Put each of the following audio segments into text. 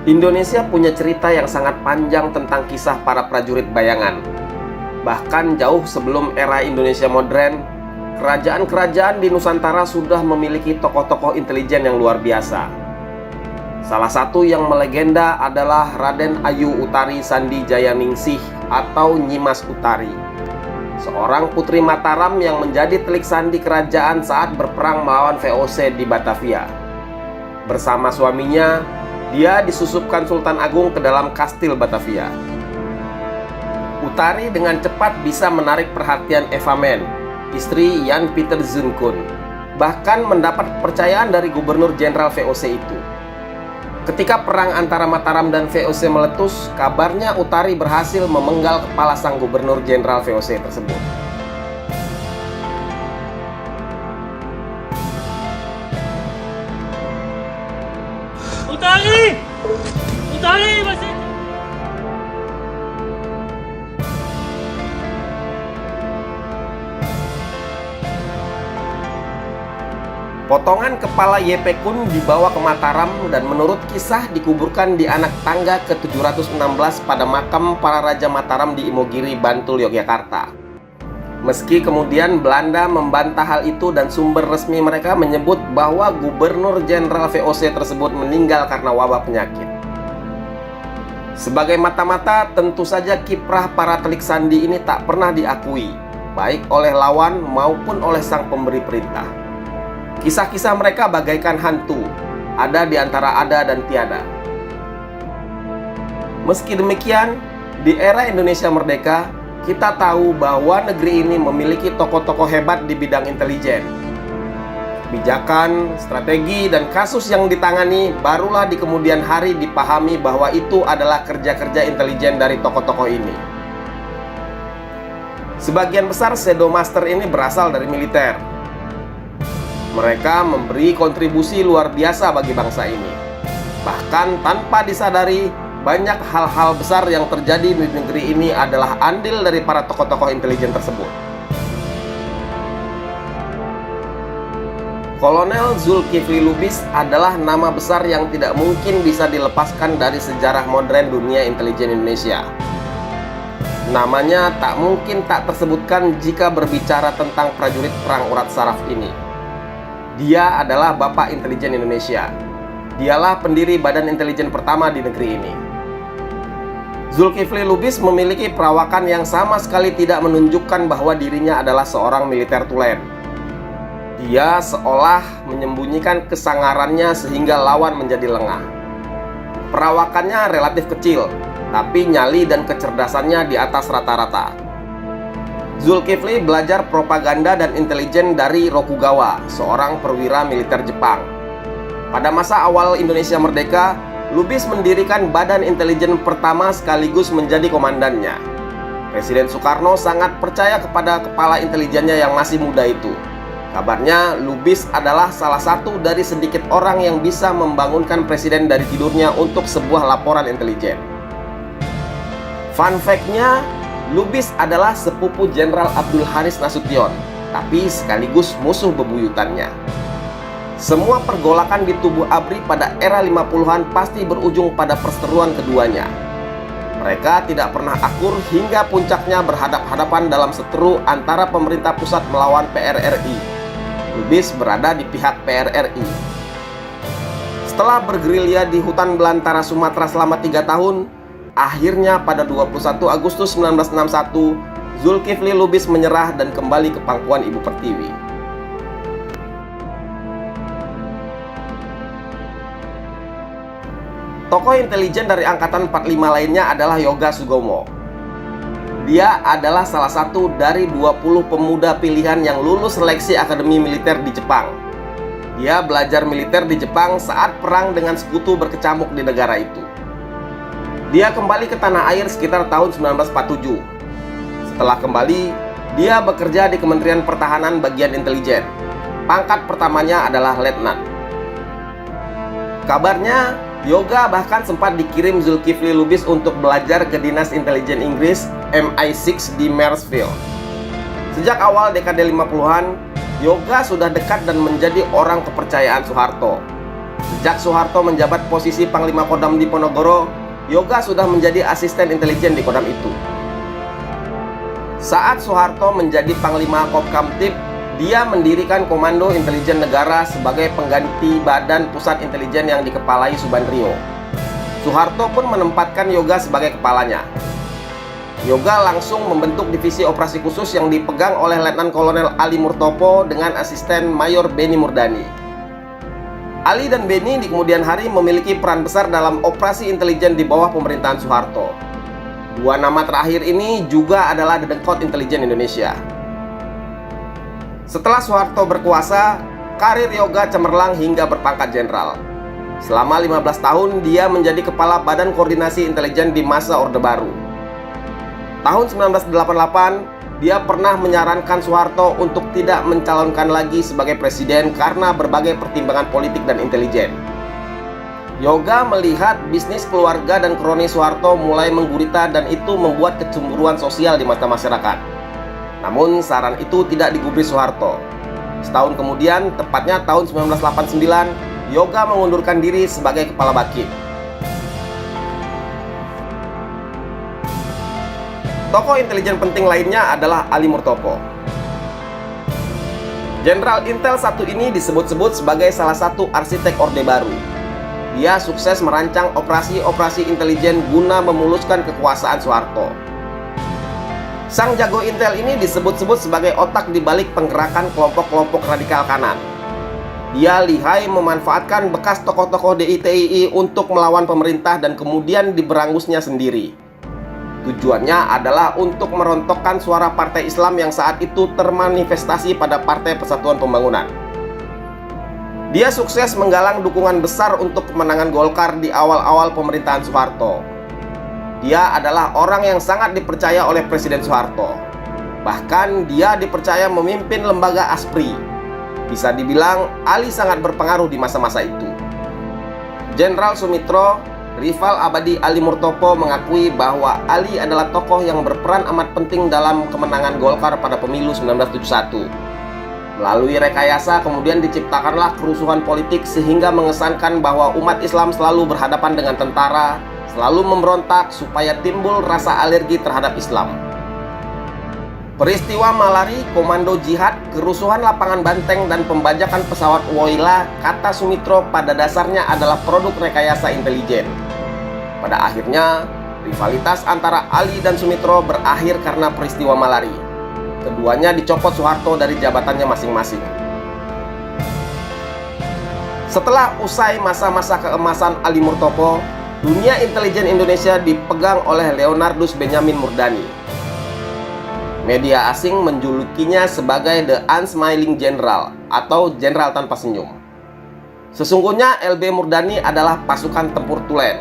Indonesia punya cerita yang sangat panjang tentang kisah para prajurit bayangan. Bahkan jauh sebelum era Indonesia modern, kerajaan-kerajaan di Nusantara sudah memiliki tokoh-tokoh intelijen yang luar biasa. Salah satu yang melegenda adalah Raden Ayu Utari Sandi Jayaningsih atau Nyimas Utari, seorang putri Mataram yang menjadi telik sandi kerajaan saat berperang melawan VOC di Batavia. Bersama suaminya, dia disusupkan Sultan Agung ke dalam kastil Batavia. Utari dengan cepat bisa menarik perhatian Eva Men, istri Jan Pieter Zoenkun, bahkan mendapat kepercayaan dari Gubernur Jenderal VOC itu. Ketika perang antara Mataram dan VOC meletus, kabarnya Utari berhasil memenggal kepala sang Gubernur Jenderal VOC tersebut. Utari! Utari masih... Potongan kepala YP Kun dibawa ke Mataram dan menurut kisah dikuburkan di anak tangga ke-716 pada makam para Raja Mataram di Imogiri, Bantul, Yogyakarta. Meski kemudian Belanda membantah hal itu dan sumber resmi mereka menyebut bahwa Gubernur Jenderal VOC tersebut meninggal karena wabah penyakit. Sebagai mata-mata, tentu saja kiprah para telik sandi ini tak pernah diakui, baik oleh lawan maupun oleh sang pemberi perintah. Kisah-kisah mereka bagaikan hantu, ada di antara ada dan tiada. Meski demikian, di era Indonesia merdeka, kita tahu bahwa negeri ini memiliki tokoh-tokoh hebat di bidang intelijen. Kebijakan, strategi, dan kasus yang ditangani barulah di kemudian hari dipahami bahwa itu adalah kerja-kerja intelijen dari tokoh-tokoh ini. Sebagian besar Shadow Master ini berasal dari militer. Mereka memberi kontribusi luar biasa bagi bangsa ini. Bahkan tanpa disadari, banyak hal-hal besar yang terjadi di negeri ini adalah andil dari para tokoh-tokoh intelijen tersebut. Kolonel Zulkifli Lubis adalah nama besar yang tidak mungkin bisa dilepaskan dari sejarah modern dunia intelijen Indonesia. Namanya tak mungkin tak tersebutkan jika berbicara tentang prajurit perang urat saraf ini. Dia adalah Bapak Intelijen Indonesia. Dialah pendiri badan intelijen pertama di negeri ini. Zulkifli Lubis memiliki perawakan yang sama sekali tidak menunjukkan bahwa dirinya adalah seorang militer tulen. Dia seolah menyembunyikan kesangarannya sehingga lawan menjadi lengah. Perawakannya relatif kecil, tapi nyali dan kecerdasannya di atas rata-rata. Zulkifli belajar propaganda dan intelijen dari Rokugawa, seorang perwira militer Jepang. Pada masa awal Indonesia merdeka, Lubis mendirikan badan intelijen pertama sekaligus menjadi komandannya. Presiden Soekarno sangat percaya kepada kepala intelijennya yang masih muda itu. Kabarnya, Lubis adalah salah satu dari sedikit orang yang bisa membangunkan presiden dari tidurnya untuk sebuah laporan intelijen. Fun fact-nya, Lubis adalah sepupu Jenderal Abdul Haris Nasution, tapi sekaligus musuh bebuyutannya. Semua pergolakan di tubuh ABRI pada era 50-an pasti berujung pada perseteruan keduanya. Mereka tidak pernah akur hingga puncaknya berhadap-hadapan dalam seteru antara pemerintah pusat melawan PRRI. Lubis berada di pihak PRRI. Setelah bergerilya di hutan belantara Sumatera selama 3 tahun, akhirnya pada 21 Agustus 1961, Zulkifli Lubis menyerah dan kembali ke pangkuan Ibu Pertiwi. Tokoh intelijen dari Angkatan 45 lainnya adalah Yoga Sugomo. Dia adalah salah satu dari 20 pemuda pilihan yang lulus seleksi Akademi Militer di Jepang. Dia belajar militer di Jepang saat perang dengan sekutu berkecamuk di negara itu. Dia kembali ke tanah air sekitar tahun 1947. Setelah kembali, dia bekerja di Kementerian Pertahanan bagian intelijen. Pangkat pertamanya adalah letnan. Kabarnya, Yoga bahkan sempat dikirim Zulkifli Lubis untuk belajar ke Dinas Intelijen Inggris MI6 di Marysville. Sejak awal dekade 50-an, Yoga sudah dekat dan menjadi orang kepercayaan Soeharto. Sejak Soeharto menjabat posisi Panglima Kodam di Ponorogo, Yoga sudah menjadi asisten intelijen di Kodam itu. Saat Soeharto menjadi Panglima Kopkamtib, dia mendirikan Komando Intelijen Negara sebagai pengganti Badan Pusat Intelijen yang dikepalai Subandrio. Soeharto pun menempatkan Yoga sebagai kepalanya. Yoga langsung membentuk divisi operasi khusus yang dipegang oleh Letnan Kolonel Ali Murtopo dengan asisten Mayor Beni Murdani. Ali dan Beni di kemudian hari memiliki peran besar dalam operasi intelijen di bawah pemerintahan Soeharto. Dua nama terakhir ini juga adalah dedengkot intelijen Indonesia. Setelah Soeharto berkuasa, karir Yoga cemerlang hingga berpangkat jenderal. Selama 15 tahun, dia menjadi kepala Badan Koordinasi Intelijen di masa Orde Baru. Tahun 1988, dia pernah menyarankan Soeharto untuk tidak mencalonkan lagi sebagai presiden karena berbagai pertimbangan politik dan intelijen. Yoga melihat bisnis keluarga dan kroni Soeharto mulai menggurita dan itu membuat kecemburuan sosial di mata masyarakat. Namun saran itu tidak digubris Soeharto. Setahun kemudian, tepatnya tahun 1989, Yoga mengundurkan diri sebagai kepala Bakin. Tokoh intelijen penting lainnya adalah Ali Murtopo. Jenderal Intel 1 ini disebut-sebut sebagai salah satu arsitek Orde Baru. Dia sukses merancang operasi-operasi intelijen guna memuluskan kekuasaan Soeharto. Sang jago Intel ini disebut-sebut sebagai otak di balik penggerakan kelompok-kelompok radikal kanan. Dia lihai memanfaatkan bekas tokoh-tokoh DITII untuk melawan pemerintah dan kemudian diberangusnya sendiri. Tujuannya adalah untuk merontokkan suara Partai Islam yang saat itu termanifestasi pada Partai Persatuan Pembangunan. Dia sukses menggalang dukungan besar untuk kemenangan Golkar di awal-awal pemerintahan Soeharto. Dia adalah orang yang sangat dipercaya oleh Presiden Soeharto. Bahkan dia dipercaya memimpin lembaga ASPRI. Bisa dibilang Ali sangat berpengaruh di masa-masa itu. Jenderal Sumitro, rival abadi Ali Murtopo, mengakui bahwa Ali adalah tokoh yang berperan amat penting dalam kemenangan Golkar pada pemilu 1971. Melalui rekayasa kemudian diciptakanlah kerusuhan politik sehingga mengesankan bahwa umat Islam selalu berhadapan dengan tentara, selalu memberontak supaya timbul rasa alergi terhadap Islam. Peristiwa Malari, Komando Jihad, kerusuhan lapangan Banteng, dan pembajakan pesawat Woyla, kata Sumitro, pada dasarnya adalah produk rekayasa intelijen. Pada akhirnya, rivalitas antara Ali dan Sumitro berakhir karena peristiwa Malari. Keduanya dicopot Soeharto dari jabatannya masing-masing. Setelah usai masa-masa keemasan Ali Murtopo, dunia intelijen Indonesia dipegang oleh Leonardus Benyamin Murdani. Media asing menjulukinya sebagai The Unsmiling General atau Jenderal Tanpa Senyum. Sesungguhnya LB Murdani adalah pasukan tempur Tulen.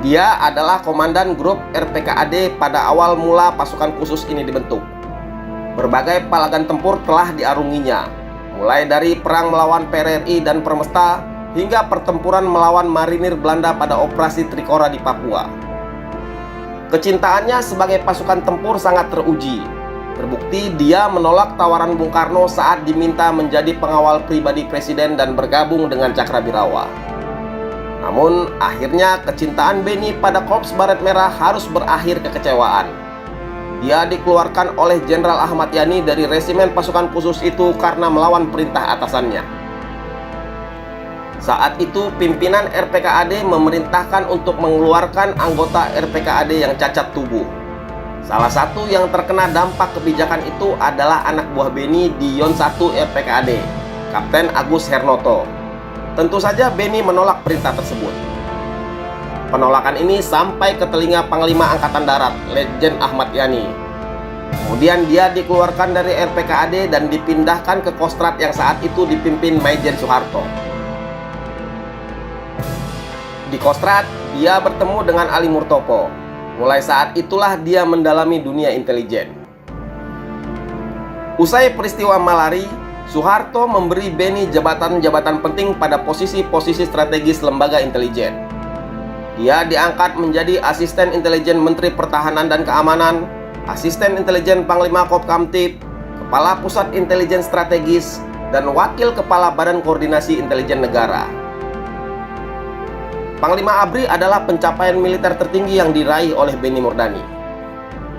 Dia adalah komandan grup RPKAD pada awal mula pasukan khusus ini dibentuk. Berbagai palagan tempur telah diarunginya, mulai dari perang melawan PRRI dan Permesta hingga pertempuran melawan marinir Belanda pada operasi Trikora di Papua. Kecintaannya sebagai pasukan tempur sangat teruji. Terbukti dia menolak tawaran Bung Karno saat diminta menjadi pengawal pribadi presiden dan bergabung dengan Cakrabirawa. Namun akhirnya kecintaan Beni pada Korps Baret Merah harus berakhir kekecewaan. Dia dikeluarkan oleh Jenderal Ahmad Yani dari resimen pasukan khusus itu karena melawan perintah atasannya. Saat itu pimpinan RPKAD memerintahkan untuk mengeluarkan anggota RPKAD yang cacat tubuh. Salah satu yang terkena dampak kebijakan itu adalah anak buah Beni di Yon 1 RPKAD, Kapten Agus Hernoto. Tentu saja Beni menolak perintah tersebut. Penolakan ini sampai ke telinga Panglima Angkatan Darat, Letjen Ahmad Yani. Kemudian dia dikeluarkan dari RPKAD dan dipindahkan ke Kostrad yang saat itu dipimpin Maijen Soeharto. Di Kostrad, dia bertemu dengan Ali Murtopo. Mulai saat itulah dia mendalami dunia intelijen. Usai peristiwa Malari, Soeharto memberi Beni jabatan-jabatan penting pada posisi-posisi strategis lembaga intelijen. Dia diangkat menjadi asisten intelijen Menteri Pertahanan dan Keamanan, asisten intelijen Panglima Kopkamtib, kepala Pusat Intelijen Strategis, dan wakil kepala Badan Koordinasi Intelijen Negara. Panglima ABRI adalah pencapaian militer tertinggi yang diraih oleh Benny Murdani.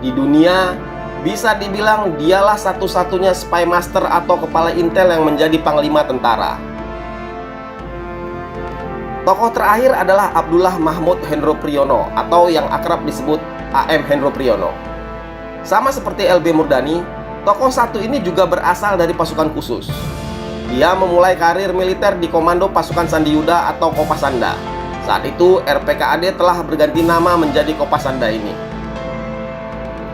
Di dunia, bisa dibilang dialah satu-satunya spy master atau kepala intel yang menjadi panglima tentara. Tokoh terakhir adalah Abdullah Mahmud Hendro Priyono atau yang akrab disebut AM Hendro Priyono. Sama seperti LB Murdani, tokoh satu ini juga berasal dari pasukan khusus. Dia memulai karir militer di Komando Pasukan Sandi Yuda atau Kopasanda. Saat itu RPKAD telah berganti nama menjadi Kopasanda ini.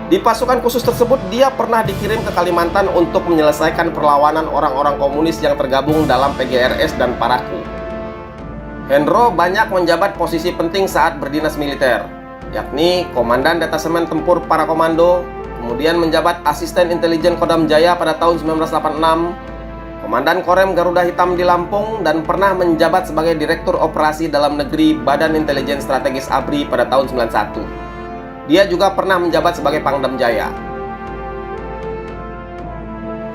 Di pasukan khusus tersebut dia pernah dikirim ke Kalimantan untuk menyelesaikan perlawanan orang-orang komunis yang tergabung dalam PGRS dan Paraku. Hendro banyak menjabat posisi penting saat berdinas militer, yakni Komandan Detasemen Tempur Para Komando, kemudian menjabat Asisten Intelijen Kodam Jaya pada tahun 1986, Komandan Korem Garuda Hitam di Lampung, dan pernah menjabat sebagai Direktur Operasi Dalam Negeri Badan Intelijen Strategis ABRI pada tahun 1991. Dia juga pernah menjabat sebagai Pangdam Jaya.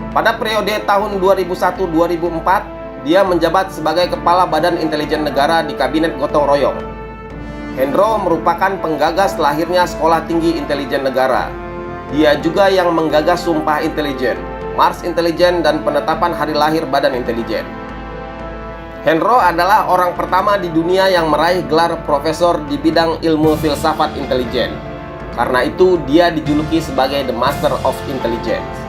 Pada periode tahun 2001-2004, dia menjabat sebagai Kepala Badan Intelijen Negara di Kabinet Gotong Royong. Hendro merupakan penggagas lahirnya Sekolah Tinggi Intelijen Negara. Dia juga yang menggagas Sumpah Intelijen, Mars Intelijen, dan penetapan hari lahir Badan Intelijen. Hendro adalah orang pertama di dunia yang meraih gelar profesor di bidang ilmu filsafat intelijen. Karena itu dia dijuluki sebagai The Master of Intelligence.